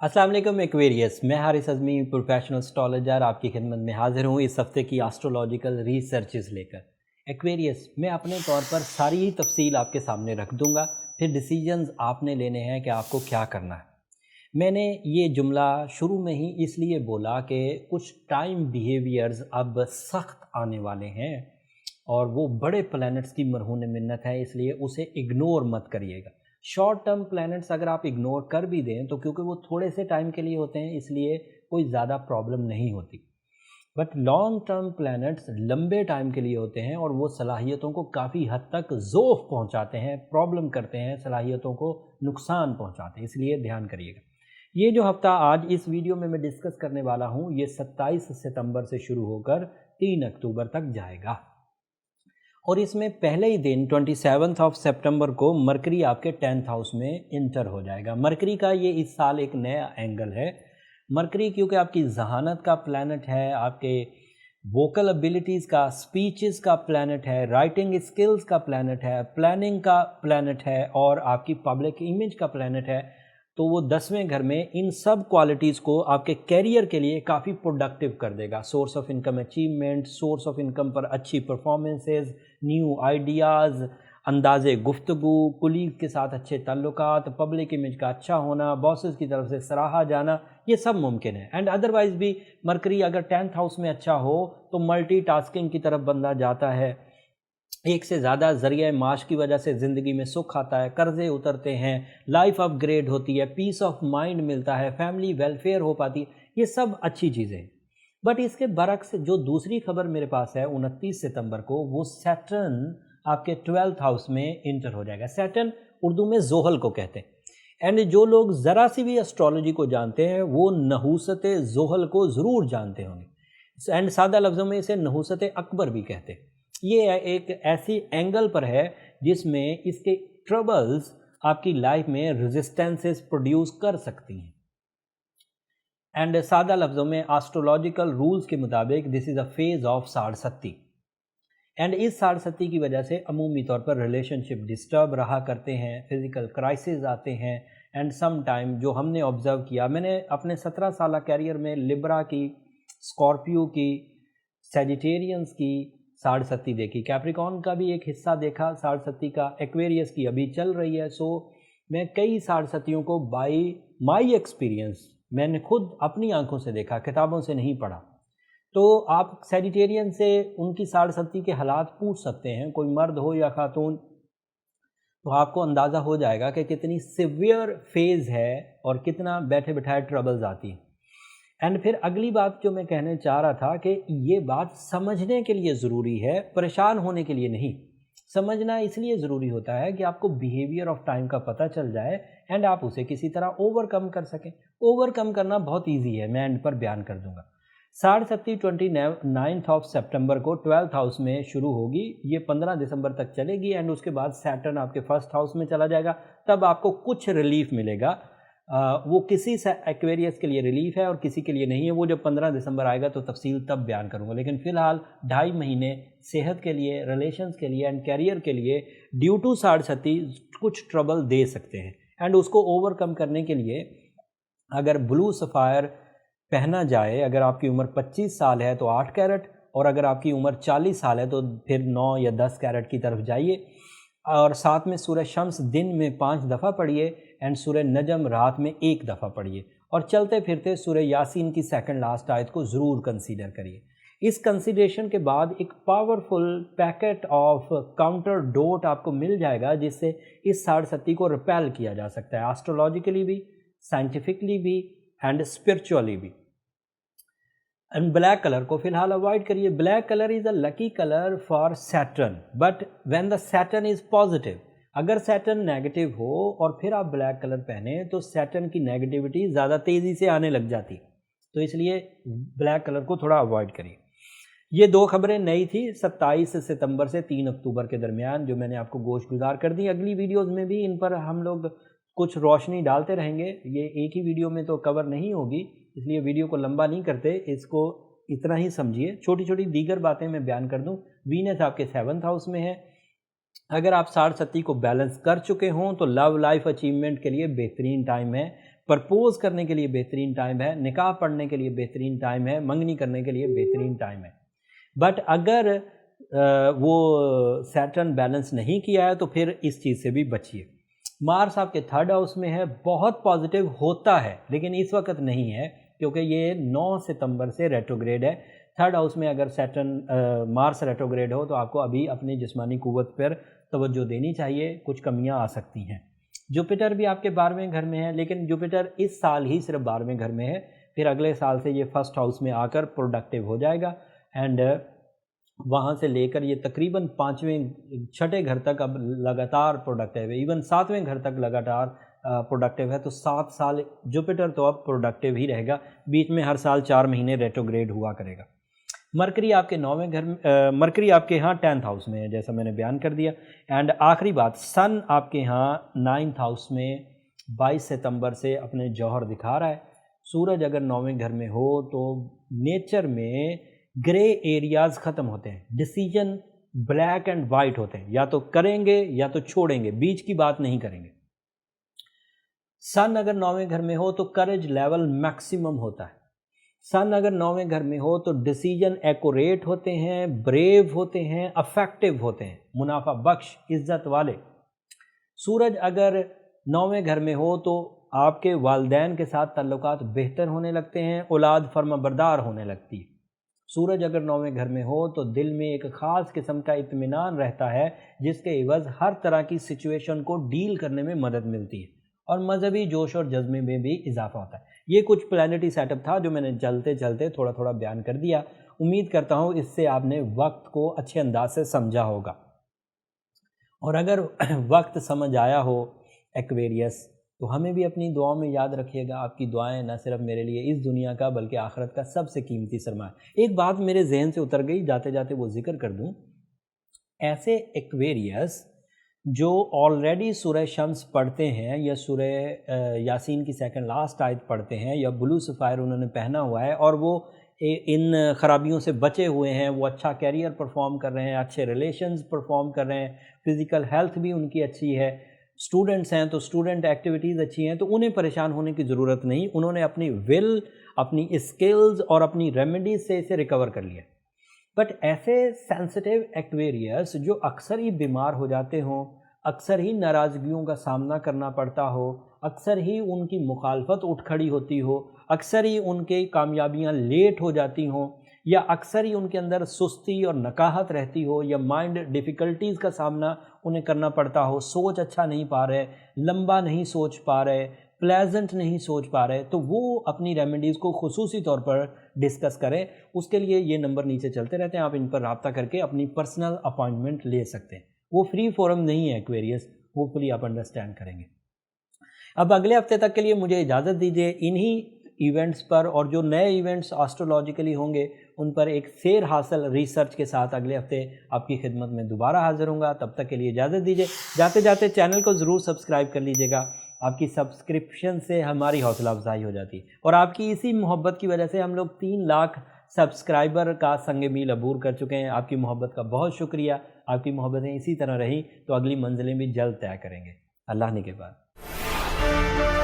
अस्सलाम वालेकुम एक्वेरियस। मैं हारिस अज़मी प्रोफेशनल एस्ट्रोलॉजर आपकी खिदमत में हाज़िर हूँ इस हफ़्ते की एस्ट्रोलॉजिकल रिसर्चेस लेकर। एक्वेरियस, मैं अपने तौर पर सारी तफसील आपके सामने रख दूँगा, फिर डिसीजंस आपने लेने हैं कि आपको क्या करना है। मैंने ये जुमला शुरू में ही इसलिए बोला कि कुछ टाइम बिहेवियर्स अब सख्त आने वाले हैं और वो बड़े प्लैनेट्स की मरहून मिन्नत है, इसलिए उसे इग्नोर मत करिएगा। शॉर्ट टर्म प्लैनेट्स अगर आप इग्नोर कर भी दें तो क्योंकि वो थोड़े से टाइम के लिए होते हैं इसलिए कोई ज़्यादा प्रॉब्लम नहीं होती, बट लॉन्ग टर्म प्लैनेट्स लंबे टाइम के लिए होते हैं और वो सलाहियतों को काफ़ी हद तक ज़ोफ़ पहुंचाते हैं, प्रॉब्लम करते हैं, सलाहियतों को नुकसान पहुंचाते हैं, इसलिए ध्यान करिएगा। ये जो हफ़्ता आज इस वीडियो में मैं डिस्कस करने वाला हूँ ये 27 सितंबर से शुरू होकर 3 अक्टूबर तक जाएगा और इसमें पहले ही दिन 27 सितंबर को मरकरी आपके 10th हाउस में इंटर हो जाएगा। मरकरी का ये इस साल एक नया एंगल है। मरकरी क्योंकि आपकी जहानत का प्लैनेट है, आपके वोकल एबिलिटीज़ का, स्पीचेस का प्लैनेट है, राइटिंग स्किल्स का प्लैनेट है, प्लानिंग का प्लैनेट है और आपकी पब्लिक इमेज का प्लैनेट है, तो वो 10वें घर में इन सब क्वालिटीज़ को आपके कैरियर के लिए काफ़ी प्रोडक्टिव कर देगा। Source of income achievement, source of income पर अच्छी परफॉर्मेंसेस, न्यू आइडियाज़, अंदाज़े गुफ्तगू, कुलीग के साथ अच्छे ताल्लुकात, पब्लिक इमेज का अच्छा होना, बॉसेस की तरफ से सराहा जाना, ये सब मुमकिन है। एंड अदरवाइज़ भी मरकरी अगर 10th हाउस में अच्छा हो तो मल्टीटास्किंग की तरफ बंदा जाता है, एक से ज़्यादा ज़रिया माश की वजह से ज़िंदगी में सुख आता है, कर्ज़े उतरते हैं, लाइफ अपग्रेड होती है, पीस ऑफ माइंड मिलता है, फैमिली वेलफेयर हो पाती है, ये सब अच्छी चीज़ें हैं। बट इसके बरक्स जो दूसरी खबर मेरे पास है 29 सितंबर को, वो सैटर्न आपके 12th हाउस में इंटर हो जाएगा। सैटर्न उर्दू में जोहल को कहते हैं एंड जो लोग ज़रा सी भी एस्ट्रोलॉजी को जानते हैं वो नहूसत जोहल को ज़रूर जानते होंगे एंड सादा लफ्ज़ों में इसे नहूसत अकबर भी कहते हैं। ये एक ऐसी एंगल पर है जिसमें इसके ट्रबल्स आपकी लाइफ में रेजिस्टेंसेस प्रोड्यूस कर सकती हैं एंड सादा लफ्ज़ों में एस्ट्रोलॉजिकल रूल्स के मुताबिक this is a phase of Sadesati and इस साढ़सत्ती की वजह से अमूमी तौर पर रिलेशनशिप डिस्टर्ब रहा करते हैं, फिज़िकल क्राइसिस आते हैं एंड सम टाइम जो हमने ऑब्ज़र्व किया, मैंने अपने 17 साल कैरियर में लिब्रा की, स्कॉर्पियो की, सेजिटेरियंस की साढ़सत्ती देखी, कैप्रिकॉर्न का भी एक हिस्सा देखा साढ़सत्ती का, एक्वेरियस की अभी चल रही है। सो मैं कई साढ़सत्तियों को बाई माई एक्सपीरियंस मैंने खुद अपनी आंखों से देखा, किताबों से नहीं पढ़ा। तो आप सेजिटेरियन से उनकी साढ़सत्ती के हालात पूछ सकते हैं, कोई मर्द हो या खातून, तो आपको अंदाज़ा हो जाएगा कि कितनी सिवियर फेज़ है और कितना बैठे बिठाए ट्रबल्स आती हैं। एंड फिर अगली बात जो मैं कहने चाह रहा था कि ये बात समझने के लिए ज़रूरी है, परेशान होने के लिए नहीं। समझना इसलिए ज़रूरी होता है कि आपको बिहेवियर ऑफ टाइम का पता चल जाए एंड आप उसे किसी तरह ओवरकम कर सकें। ओवरकम करना बहुत ईजी है, मैं एंड पर बयान कर दूंगा। साढ़सत्ती 29 सितंबर को 12th हाउस में शुरू होगी, ये 15 दिसंबर तक चलेगी एंड उसके बाद सैटर्न आपके 1st हाउस में चला जाएगा। तब आपको कुछ रिलीफ मिलेगा, वो किसी से एक्वेरियस के लिए रिलीफ है और किसी के लिए नहीं है। वो जब 15 दिसंबर आएगा तो तफसील तब बयान करूंगा, लेकिन फ़िलहाल 2.5 महीने सेहत के लिए, रिलेशंस के लिए एंड कैरियर के लिए ड्यू टू साढ़सत्ती कुछ ट्रबल दे सकते हैं एंड उसको ओवरकम करने के लिए अगर ब्लू सफ़ायर पहना जाए, अगर आपकी उम्र 25 साल है तो 8 कैरेट और अगर आपकी उम्र 40 साल है तो फिर 9 या 10 कैरेट की तरफ जाइए और साथ में सूरह शम्स दिन में 5 दफ़ा पढ़िए एंड सूरह नजम रात में 1 दफ़ा पढ़िए और चलते फिरते सूरह यासीन की सेकंड लास्ट आयत को ज़रूर कंसीडर करिए। इस कंसीडरेशन के बाद एक powerful packet of counter dot आपको मिल जाएगा जिससे इस साढ़सत्ती को रिपेल किया जा सकता है, एस्ट्रोलॉजिकली भी, साइंटिफिकली भी एंड स्पिरिचुअली भी। एंड ब्लैक कलर को फिलहाल अवॉइड करिए। Black colour is a lucky colour for Saturn, but when the Saturn is positive, अगर सैटर्न नेगेटिव हो और फिर आप ब्लैक कलर पहने तो सैटर्न की नेगेटिविटी ज़्यादा तेज़ी से आने लग जाती, तो इसलिए ब्लैक कलर को थोड़ा अवॉइड करिए। ये 2 खबरें नई थी 27 सितंबर से 3 अक्टूबर के दरमियान जो मैंने आपको गोशगुजार कर दी। अगली वीडियोज़ में भी इन पर हम लोग कुछ रोशनी डालते रहेंगे, ये एक ही वीडियो में तो कवर नहीं होगी, इसलिए वीडियो को लंबा नहीं करते, इसको इतना ही समझिए। छोटी छोटी दीगर बातें मैं बयान कर दूं। वीनस आपके 7th हाउस में है, अगर आप साढ़सत्ती को बैलेंस कर चुके हों तो लव लाइफ अचीवमेंट के लिए बेहतरीन टाइम है। प्रपोज करने के लिए बेहतरीन टाइम है, निकाह पढ़ने के लिए बेहतरीन टाइम है, मंगनी करने के लिए बेहतरीन टाइम है। बट अगर वो सैटर्न बैलेंस नहीं किया है तो फिर इस चीज़ से भी बचिए। मार्स आपके 3rd हाउस में है, बहुत पॉजिटिव होता है लेकिन इस वक्त नहीं है क्योंकि ये 9 सितंबर से रेट्रोग्रेड है। 3rd हाउस में अगर सैटर्न मार्स रेट्रोग्रेड हो तो आपको अभी अपनी जिस्मानी कुव्वत पर तवज्जो देनी चाहिए, कुछ कमियां आ सकती हैं। जुपिटर भी आपके 12वें घर में है, लेकिन जुपिटर इस साल ही सिर्फ 12वें घर में है, फिर अगले साल से ये 1st हाउस में आकर प्रोडक्टिव हो जाएगा एंड वहाँ से लेकर ये तकरीबन 5वें 6ठे घर तक अब लगातार प्रोडक्टिव है, इवन 7वें घर तक लगातार प्रोडक्टिव है। तो 7 साल जुपिटर तो अब प्रोडक्टिव ही रहेगा, बीच में हर साल 4 महीने रेट्रोग्रेड हुआ करेगा। मरकरी आपके 9वें घर मरकरी आपके यहाँ 10th हाउस में है, जैसा मैंने बयान कर दिया। एंड आखिरी बात, सन आपके यहाँ 9th हाउस में 22 सितंबर से अपने जौहर दिखा रहा है। सूरज अगर 9वें घर में हो तो नेचर में ग्रे एरियाज़ ख़त्म होते हैं, डिसीजन ब्लैक एंड वाइट होते हैं, या तो करेंगे या तो छोड़ेंगे, बीच की बात नहीं करेंगे। सन अगर 9वें घर में हो तो करेज लेवल मैक्सिमम होता है। सन अगर 9वें घर में हो तो डिसीजन एक्यूरेट होते हैं, ब्रेव होते हैं, अफेक्टिव होते हैं, मुनाफा बख्श, इज्जत वाले। सूरज अगर 9वें घर में हो तो आपके वालिदैन के साथ ताल्लुकात बेहतर होने लगते हैं, औलाद फर्माबरदार होने लगती है। सूरज अगर 9वें घर में हो तो दिल में एक ख़ास किस्म का इत्मीनान रहता है जिसके एवज़ हर तरह की सिचुएशन को डील करने में मदद मिलती है और मजहबी जोश और जज्बे में भी इजाफा होता है। ये कुछ प्लानिटरी सेटअप था जो मैंने चलते चलते थोड़ा थोड़ा बयान कर दिया। उम्मीद करता हूँ इससे आपने वक्त को अच्छे अंदाज से समझा होगा, और अगर वक्त समझ आया हो एक्वेरियस तो हमें भी अपनी दुआओं में याद रखिएगा। आपकी दुआएं न सिर्फ मेरे लिए इस दुनिया का बल्कि आखिरत का सबसे कीमती सरमाया। एक बात मेरे जहन से उतर गई, जाते जाते वो जिक्र कर दूं। ऐसे एक्वेरियस जो ऑलरेडी सूरह शम्स पढ़ते हैं या सूरह यासीन की सेकंड लास्ट आयत पढ़ते हैं या ब्लू सफ़ायर उन्होंने पहना हुआ है और वो इन ख़राबियों से बचे हुए हैं, वो अच्छा कैरियर परफॉर्म कर रहे हैं, अच्छे रिलेशंस परफॉर्म कर रहे हैं, फ़िज़िकल हेल्थ भी उनकी अच्छी है, स्टूडेंट्स हैं तो स्टूडेंट एक्टिविटीज़ अच्छी हैं, तो उन्हें परेशान होने की ज़रूरत नहीं। उन्होंने अपनी विल, अपनी स्किल्स और अपनी रेमेडीज़ से इसे रिकवर कर लिया। बट ऐसे सेंसिटिव एक्वेरियस जो अक्सर ही बीमार हो जाते हों, अक्सर ही नाराज़गियों का सामना करना पड़ता हो, अक्सर ही उनकी मुखालफत उठ खड़ी होती हो, अक्सर ही उनकी कामयाबियाँ लेट हो जाती हों, या अक्सर ही उनके अंदर सुस्ती और नकाहत रहती हो, या माइंड डिफ़िकल्टीज़ का सामना उन्हें करना पड़ता हो, सोच अच्छा नहीं पा रहे, लंबा नहीं सोच पा रहे, प्लेजेंट नहीं सोच पा रहे, तो वो अपनी रेमेडीज़ को खुसूसी तौर पर डिस्कस करें। उसके लिए ये नंबर नीचे चलते रहते हैं, आप इन पर रब्ता करके अपनी पर्सनल अपॉइंटमेंट ले सकते हैं। वो फ्री फोरम नहीं है एक्वेरियस, होपफुली आप अंडरस्टैंड करेंगे। अब अगले हफ्ते तक के लिए मुझे इजाज़त दीजिए। इन्हीं इवेंट्स पर और जो नए इवेंट्स एस्ट्रोलॉजिकली होंगे उन पर एक सैर हासिल रिसर्च के साथ अगले हफ्ते आपकी खिदमत में दोबारा हाजिर होऊंगा। तब तक के लिए इजाज़त दीजिए। जाते जाते चैनल को ज़रूर सब्सक्राइब कर लीजिएगा, आपकी सब्सक्रिप्शन से हमारी हौसला अफजाई हो जाती है, और आपकी इसी मोहब्बत की वजह से हम लोग 3 लाख सब्सक्राइबर का संग मील अबूर कर चुके हैं। आपकी मोहब्बत का बहुत शुक्रिया। आपकी मोहब्बतें इसी तरह रही तो अगली मंजिलें भी जल्द तय करेंगे। अल्लाह ने के बाद।